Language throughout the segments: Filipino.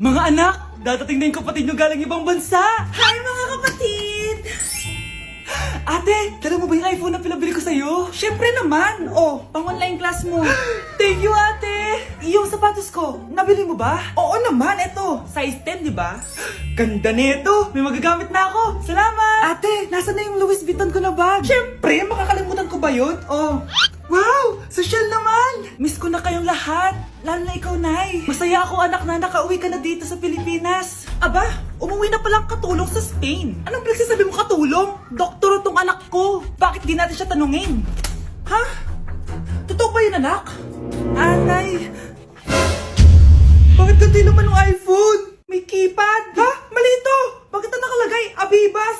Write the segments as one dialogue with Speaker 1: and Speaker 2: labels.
Speaker 1: Mga anak, dadating na yung kapatid nyo galing ibang bansa.
Speaker 2: Hi mga kapatid!
Speaker 1: Ate, dala mo ba yung iPhone na pinabili ko sa'yo?
Speaker 2: Syempre naman! Oh, pang-online class mo.
Speaker 1: Thank you, ate. Yung sapatos ko, nabili mo ba?
Speaker 2: Oo naman, eto. Size 10, di ba?
Speaker 1: Ganda nito. May magagamit na ako. Salamat. Ate, nasa na yung Louis Vuitton ko na bag?
Speaker 2: Syempre, makakalimutan ko ba yun? Oh.
Speaker 1: Wow! Social naman! Miss ko na kayong lahat. Lalo na ikaw, Nay. Masaya ako, anak, na nakauwi ka na dito sa Pilipinas.
Speaker 2: Aba, umuwi na palang katulong sa Spain. Anong pinagsasabi mo katulong? Doktor tong anak ko. Bakit di natin siya tanungin? Ha? Totoo ba yun, anak?
Speaker 1: Nay. Bakit ganti naman ng iPhone?
Speaker 2: May keypad. Ha? Mali ito. Bakit na nakalagay? Abibas.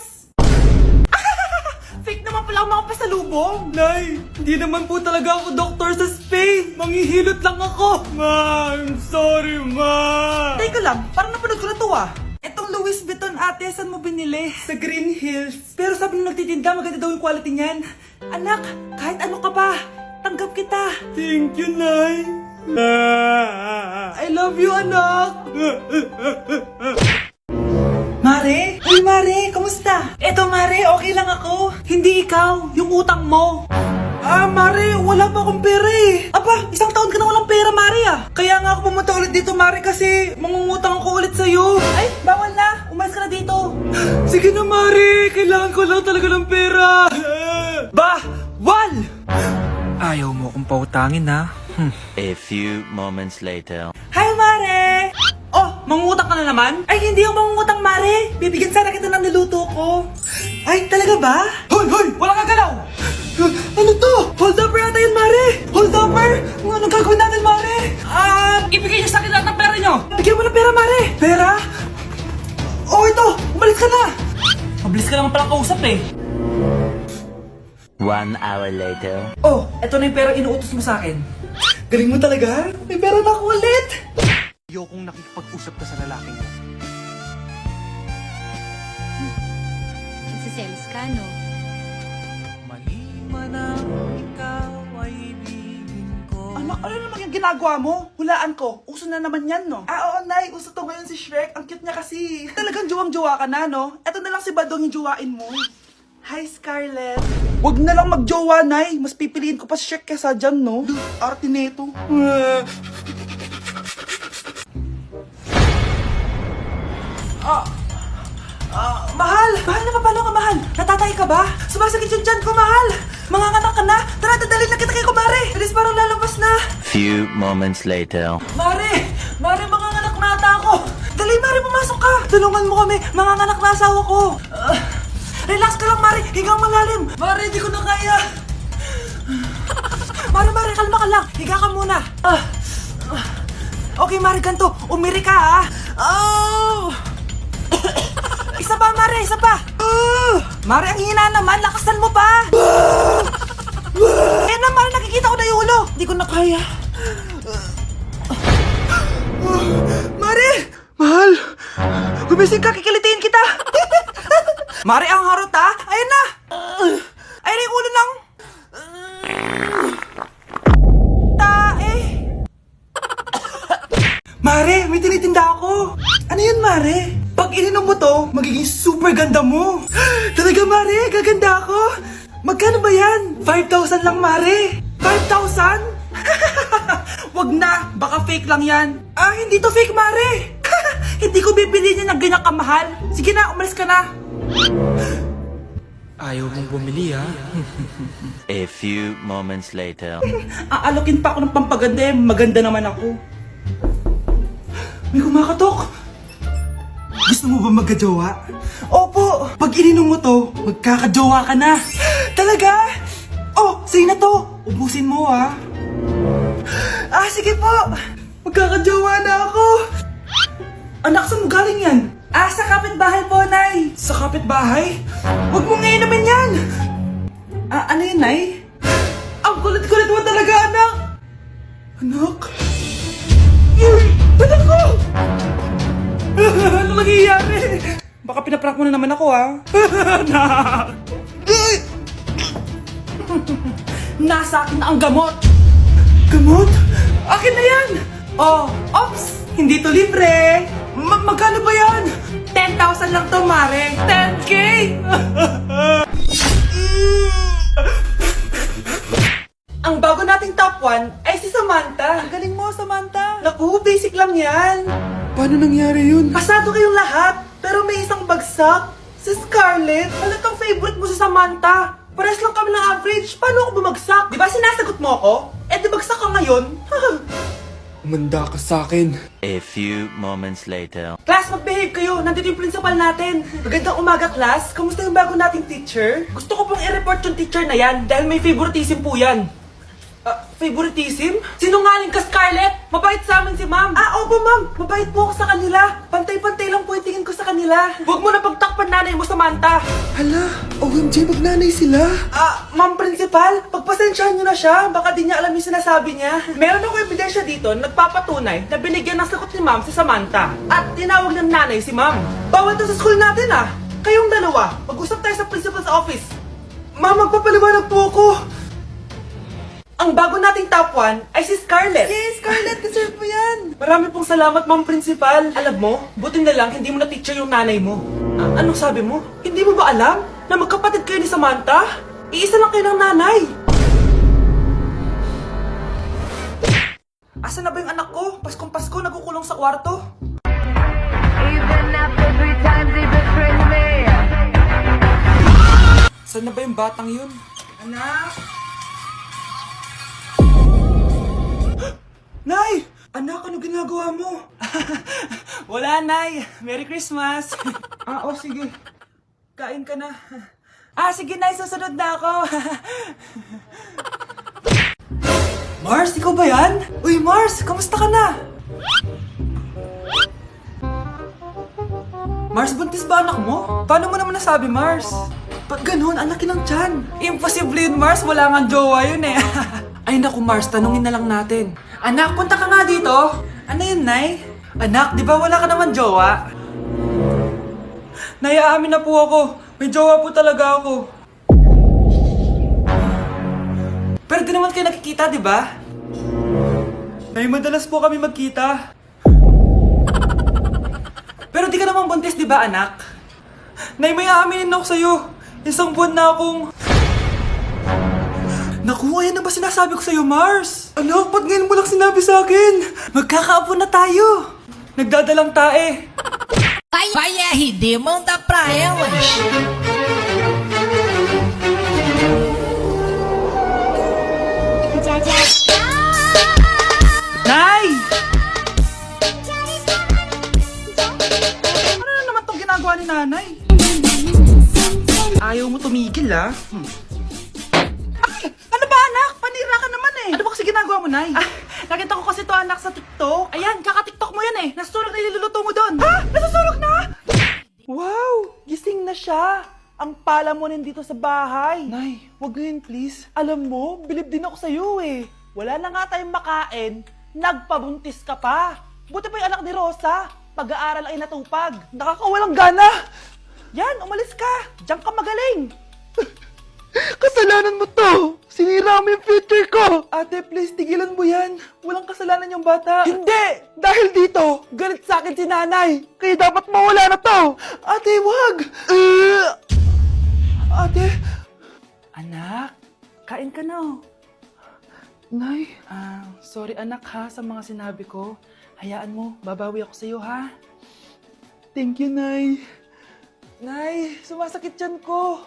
Speaker 2: Fake naman pala ang mga pasalubong.
Speaker 1: Nay, hindi naman po talaga ako doktor sa Spain. Manghihilot lang ako. Ma, I'm sorry, ma.
Speaker 2: Teka lang, parang napanood ko na to ah. Etong Louis Vuitton ate, saan mo binili?
Speaker 1: Sa Green Hills. Pero sabi nung nagtitinda, maganda daw yung quality niyan.
Speaker 2: Anak, kahit ano ka pa, tanggap kita.
Speaker 1: Thank you, Nay. I love you, anak.
Speaker 2: Mare? Uy, Mare, kamusta? Eto, Mare, okay lang ako. Hindi ikaw, yung utang mo.
Speaker 1: Mare, wala pa akong pera eh.
Speaker 2: Aba, isang taon ka na walang pera, Mare ah.
Speaker 1: Kaya nga ako pumunta ulit dito, Mare, kasi mangungutang ako ulit sa'yo.
Speaker 2: Ay, bawal na. Umalis ka na dito.
Speaker 1: Sige na, Mare. Kailangan ko lang talaga ng pera. Bawal!
Speaker 3: Ayaw mo akong pautangin ha?
Speaker 4: A few moments later.
Speaker 2: Hi, Mare! Oh, mangungutang ka na naman? Ay, hindi ako mangungutang, Mare. Bibigyan sana kita ng niluto ko. Ay, talaga ba?
Speaker 1: Hoy, hoy! Wala kang galaw! Ano to? Hold up yata yun, Mare! Hold upper! Anong gagawin natin, Mare?
Speaker 2: Ibigay niyo sa akin lahat ng pera niyo.
Speaker 1: Bigyan mo ng pera, Mare! Pera? Oh, ito! Umalis ka na!
Speaker 2: Mabilis ka naman palang kausap eh.
Speaker 4: 1 hour later.
Speaker 2: Oh, eto na yung pera inuutos mo sa akin.
Speaker 1: Galing mo talaga? May pera na ako ulit!
Speaker 3: Ayokong nakikipag-usap ka sa lalaking mo.
Speaker 5: Nagsiselos ka, no?
Speaker 3: Mali man ang ikaw ay ibigin ko.
Speaker 2: Anak, ano naman yung ginagawa mo? Hulaan ko. Uso na naman yan, no? Oo, Nay. Uso to ngayon si Shrek. Ang cute niya kasi. Talagang juwang-jowa ka na, no? Eto na lang si Badong yung jowain mo. Hi, Scarlett. Huwag na lang mag-jowa, Nay. Mas pipiliin ko pa si Shrek kesa dyan, no? Arte neto. Mahal! Mahal na paano ka, mahal? Natatay ka ba? Sumasakit yung tiyan ko, mahal! Manganganak ka na? Tara, dadalhin na kita kay kumare! Bilis parang lalabas na!
Speaker 4: Few moments later.
Speaker 2: Mare! Mare, manganganak na ata ako! Dali, Mare, pumasok ka! Tulungan mo kami! Manganganak na asawa ko! Relax ka lang, Mare! Higang malalim! Mare, di ko na kaya! Mare, kalma ka lang! Higa ka muna! Okay, Mare, ganito! Umiri ka, ha! Oh! Isa pa, Mare! Isa pa! Mare, ang hina naman! Lakasan mo pa! Eh na, Mare, nakikita ko na yung ulo! Di ko na kaya! Mare!
Speaker 1: Mahal!
Speaker 2: Gumising ka, kikilitiin kita! Mare, ang harot ha! Ayun na! Ayun na yung ulo ng... Tae!
Speaker 1: Mare, may tinitinda ako! Ano yun, Mare? Pag ininom mo to, magiging super ganda mo! Talaga, Mare? Gaganda ako? Magkano ba yan? 5,000 lang, Mare!
Speaker 2: 5,000? Wag na! Baka fake lang yan!
Speaker 1: Hindi to fake, Mare!
Speaker 2: Hindi ko bibili niya ng ganyan kamahal! Sige na, umalis ka na!
Speaker 3: Ayaw mong bumili ha?
Speaker 4: A few moments later.
Speaker 2: Aalokin pa ako ng pampaganda eh. Maganda naman ako.
Speaker 1: May kumakatok! Gusto mo ba magkajowa? Opo! Pag ininom mo to, magkakajowa ka na! Talaga? Oh, sa'yo na to! Ubusin mo, ha? Sige po! Magkakajowa na ako!
Speaker 2: Anak, saan mo galing yan? Sa kapitbahay po, Nay!
Speaker 1: Sa kapitbahay? Huwag mo ngayon naman yan!
Speaker 2: Ano yun, Nay?
Speaker 1: Ang kulit-kulit mo talaga, anak! Anak? Uy! Anak ko!
Speaker 2: Ano nangyayari? Baka pinaprank mo na naman ako, ha? Anak! Nasa akin na ang gamot!
Speaker 1: Gamot? Akin na yan! Oh, ops! Hindi to libre!
Speaker 2: 10,000 lang to, Mare. 10K! Ang bago nating top 1 ay si Samantha. Ang galing mo, Samantha. Naku, basic lang yan.
Speaker 1: Paano nangyari yun?
Speaker 2: Pasado kayong lahat, pero may isang bagsak. Si Scarlett. Halatang favorite mo si Samantha. Pares lang kami ng average. Paano ako bumagsak? Di ba sinasagot mo ako? Eh, di bagsak ka ngayon.
Speaker 1: Umanda ka sa akin.
Speaker 4: A few moments later.
Speaker 2: Class, mag-behave kayo. Nandito yung principal natin. Magandang umaga, class. Kamusta yung bago nating teacher? Gusto ko pong i-report yung teacher na yan dahil may favoritism po yan. Favoritism? Sinungaling ka, Scarlett! Mabait sa amin si ma'am. Opo, ma'am. Mabait po ako sa kanila. Pantay-pantay lang po yung tingin ko sa kanila. Huwag mo na pagtakpan nanay mo, Samantha.
Speaker 1: Hala, OMG, magnanay sila.
Speaker 2: Ma'am principal, pagpasensyahan niyo na siya. Baka di niya alam yung sinasabi niya. Meron ako ebidensya dito na nagpapatunay na binigyan ng sagot ni ma'am si Samantha. At tinawag ng nanay si ma'am. Bawal to sa school natin Kayong dalawa, mag-usap tayo sa principal's office. Ma'am, magpapaliwanag po ako. Ang bago nating top 1 ay si Scarlett. Yes, Scarlett, deserve mo yan. Marami pong salamat, ma'am principal. Alam mo, buti na lang hindi mo na teacher yung nanay mo. Anong sabi mo? Hindi mo ba alam na magkapatid kayo ni Samantha? Iisa lang kayo ng nanay. Asa na ba yung anak ko? Paskong-pasko, nagkukulong sa kwarto.
Speaker 5: Even after 3 times he betrayed me.
Speaker 2: Saan na ba yung batang yun? Anak! Nay! Anak, ano ginagawa mo? Wala, Nay. Merry Christmas. Sige. Kain ka na. Sige, Nay. Susunod na ako. Mars, ikaw ba yan? Uy, Mars, kamusta ka na? Mars, buntis ba anak mo? Paano mo naman nasabi, Mars? Ba't ganun? Ang laki ng tiyan. Imposible yun, Mars. Wala nga jowa yun eh. Ay naku, Mars. Tanungin na lang natin. Anak, punta ka nga dito. Ano yun, Nay? Anak, di ba wala ka naman jowa? Nay, aamin na po ako. May jowa po talaga ako. Pero di naman kayo nakikita, di ba? Nay, madalas po kami magkita. Pero di ka naman buntis, di ba, anak? Nay, may aaminin ako sa'yo. Isang buwan na akong... Naku, ayan na ba sinasabi ko sa'yo, Mars? Anak, ba't ngayon mo lang sinabi sa akin? Magkakaapo na tayo. Nagdadalang tae.
Speaker 6: Vai RD, manda pra elas.
Speaker 2: Nay! Ano na naman itong ginagawa ni nanay? Ayaw mo tumigil, Ay! Ano ba, anak? Panira ka naman eh. Ano ba kasi ginagawa mo, Nay? Nakita ko kasi to anak sa TikTok. Ayan, kaka-TikTok mo yan eh. Nasusunog na niluluto mo doon. Nasusunog na? Wow! Gising na siya. Ang pala mo nandito sa bahay. Nay, wag ngayon please. Alam mo, bilib din ako sa'yo eh. Wala na nga tayong makain, nagpabuntis ka pa. Buti pa yung anak ni Rosa. Pag-aaral ay natupag. Nakakawalang gana. Yan, umalis ka. Diyan ka magaling. Kasalanan mo to! Sinira mo yung future ko! Ate, please, tigilan mo yan. Walang kasalanan yung bata. Hindi! Dahil dito, galit sa akin si nanay. Kaya dapat mawala na to! Ate, wag! Ate! Anak, kain ka na. Nay? Sorry anak ha sa mga sinabi ko. Hayaan mo, babawi ako sa'yo ha. Thank you, Nay. Nay, sumasakit yan ko.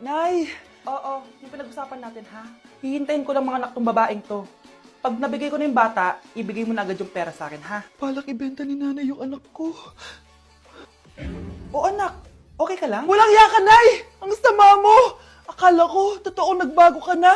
Speaker 2: Nay! Oo, yung pinag-usapan natin ha. Hihintayin ko lang mga anak tong babaeng to. Pag nabigay ko na yung bata, ibigay mo na agad yung pera sa akin ha. Palak ibenta ni nanay yung anak ko. O anak, okay ka lang? Walang hiya ka, Nay! Ang sama mo! Akala ko, totoo nagbago ka na.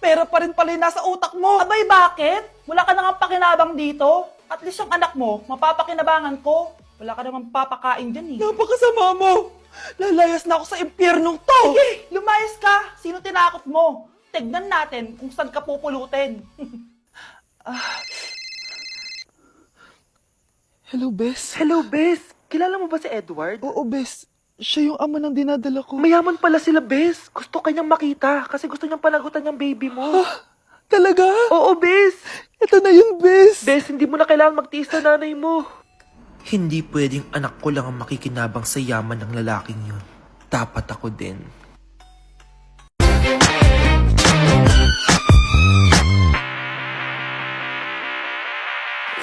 Speaker 2: Pera pa rin pala yung nasa utak mo. Abay, bakit? Wala ka nang pakinabang dito. At least yung anak mo, mapapakinabangan ko. Wala ka namang papakain dyan eh. Napakasama mo! Lalayas na ako sa impyernong to! Sige, lumayas ka! Sino tinakot mo? Tignan natin kung saan ka pupulutin.
Speaker 1: Hello, Bes.
Speaker 2: Hello, Bes! Kilala mo ba si Edward?
Speaker 1: Oo, Bes. Siya yung ama ng dinadala ko.
Speaker 2: Mayaman pala sila, Bes. Gusto kanyang makita kasi gusto niyang panagutan yung baby mo.
Speaker 1: Talaga?
Speaker 2: Oo, Bes!
Speaker 1: Ito na yun, Bes.
Speaker 2: Bes, hindi mo na kailangan magtiis sa nanay mo. Hindi pwedeng anak ko lang ang makikinabang sa yaman ng lalaking yun. Dapat ako din.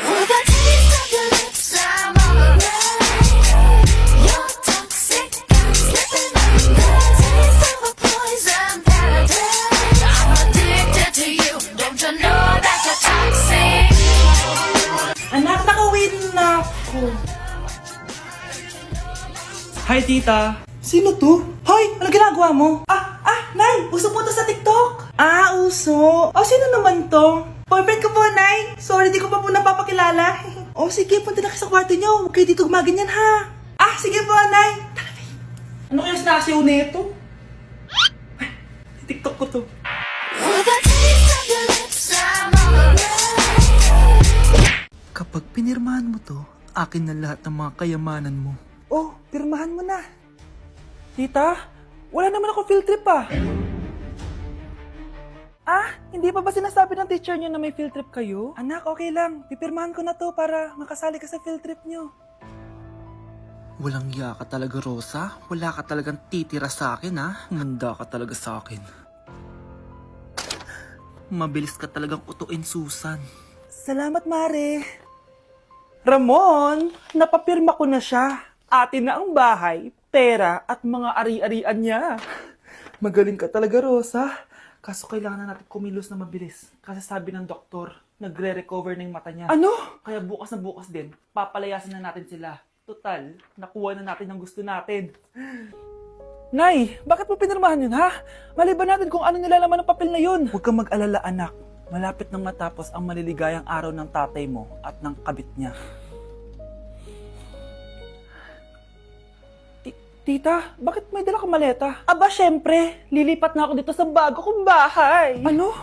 Speaker 7: With a taste of your lips, I'm alright. You're toxic, I'm slipping under. Taste of a poison paradise. I'm addicted to you. Don't you know that you're toxic?
Speaker 2: Anak, nakawin na ako. Hi, tita.
Speaker 1: Sino to? Hoy, ano ginagawa mo?
Speaker 2: Nay, uso po to sa TikTok. Uso. Sino naman to? Boyfriend ko po, Nay. Sorry, di ko pa po napapakilala.
Speaker 1: Sige, punta na kayo sa kwarto niyo. Huwag kayo dito gumaganyan ha.
Speaker 2: Sige po, Nay. Ano kaya sinasiyaw nito? TikTok ko to.
Speaker 7: With a taste of your lips, I'm alright.
Speaker 2: Kapag pinirmahan mo to, akin na lahat ng mga kayamanan mo.
Speaker 1: Pirmahan mo na.
Speaker 2: Tita, wala naman ako field trip pa. Hindi pa ba sinasabi ng teacher niyo na may field trip kayo?
Speaker 1: Anak, okay lang. Pipirmahan ko na to para makasali ka sa field trip niyo.
Speaker 2: Walang iya ka talaga, Rosa. Wala ka talagang titira sa akin, ha? Manda ka talaga sa akin. Mabilis ka talagang utuin, Susan.
Speaker 1: Salamat, Mare.
Speaker 2: Ramon, napapirma ko na siya. Atin na ang bahay, pera at mga ari-arian niya.
Speaker 1: Magaling ka talaga, Rosa. Kaso kailangan na natin kumilos na mabilis. Kasi sabi ng doktor, nagre-recover na yung mata niya.
Speaker 2: Ano?
Speaker 1: Kaya bukas na bukas din, papalayasin na natin sila. Total, nakuha na natin ang gusto natin.
Speaker 2: Nay, bakit mo pinirmahan yun, ha? Maliban natin kung ano nilalaman ng papel na yun.
Speaker 1: Huwag kang mag-alala, anak. Malapit nang matapos ang maliligayang araw ng tatay mo at ng kabit niya.
Speaker 2: Tita, bakit may dala kang maleta? Syempre, lilipat na ako dito sa bago kong bahay. Ano?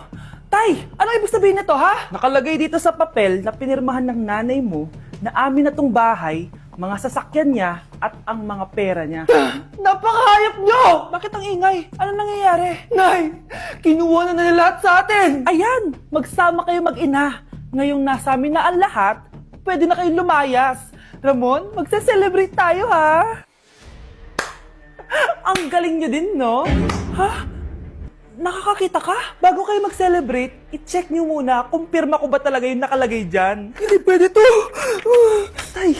Speaker 2: Tay, ano ibig sabihin nito, ha? Nakalagay dito sa papel na pinirmahan ng nanay mo na amin na tong bahay, mga sasakyan niya at ang mga pera niya. Napakahayop nyo! Bakit ang ingay? Ano nangyayari? Nay, kinuha na nila lahat sa atin! Ayan, magsama kayo mag-ina. Ngayong nasa amin na ang lahat, pwede na kayong lumayas. Ramon, magse-celebrate tayo, ha? Ang galing nyo din, no? Ha? Nakakakita ka? Bago kayo mag-celebrate, i-check nyo muna kung pirma ko ba talaga yung nakalagay dyan. Hindi pwede to! Tay!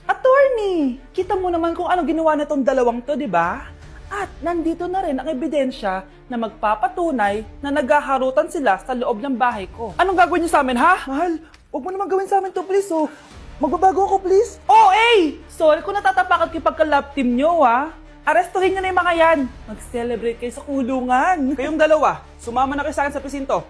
Speaker 2: Attorney! Kita mo naman kung ano ginawa na tong dalawang to, di ba? At nandito na rin ang ebidensya na magpapatunay na naghaharutan sila sa loob ng bahay ko. Anong gagawin nyo sa amin, ha?
Speaker 1: Mahal, huwag mo naman gawin sa amin to, please, oh. Magbabago ako, please.
Speaker 2: Sorry kung natatapakan kayo pagka-love team nyo, ha? Arestuhin nyo na yung mga yan. Mag-celebrate kayo sa kulungan.
Speaker 1: Kayong dalawa, sumama na kayo sa akin sa presinto.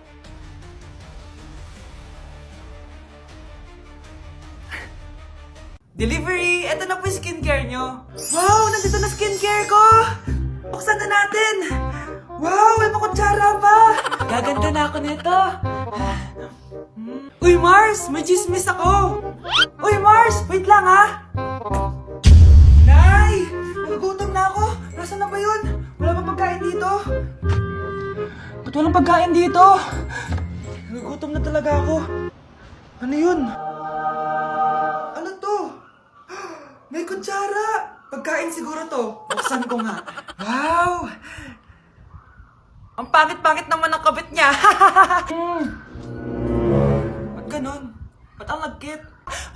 Speaker 2: Delivery! Ito na po yung skincare nyo. Wow! Nandito na skincare ko! Buksan na natin! Wow! May makutsara pa! Gaganda na ako nito! Uy, Mars! May chismis ako! Uy, Mars! Wait lang, ha! Nay! Nagugutom na ako! Nasaan na ba yun? Wala bang pagkain dito? Ba't walang pagkain dito? Nagugutom na talaga ako. Ano yun? Ano to? May kutsara! Pagkain siguro to. Buksan ko nga. Wow! Ang pangit-pangit naman ng kabit niya. Ba't ganun? Ba't ang lagkit?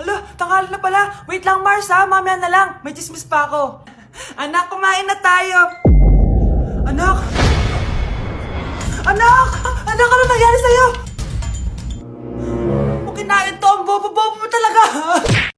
Speaker 2: Alo, tanghali na pala. Wait lang, Mars, ha? Mamaya na lang. May chismis pa ako. Anak, kumain na tayo. Anak! Anak! Anak, ano nangyari sa'yo?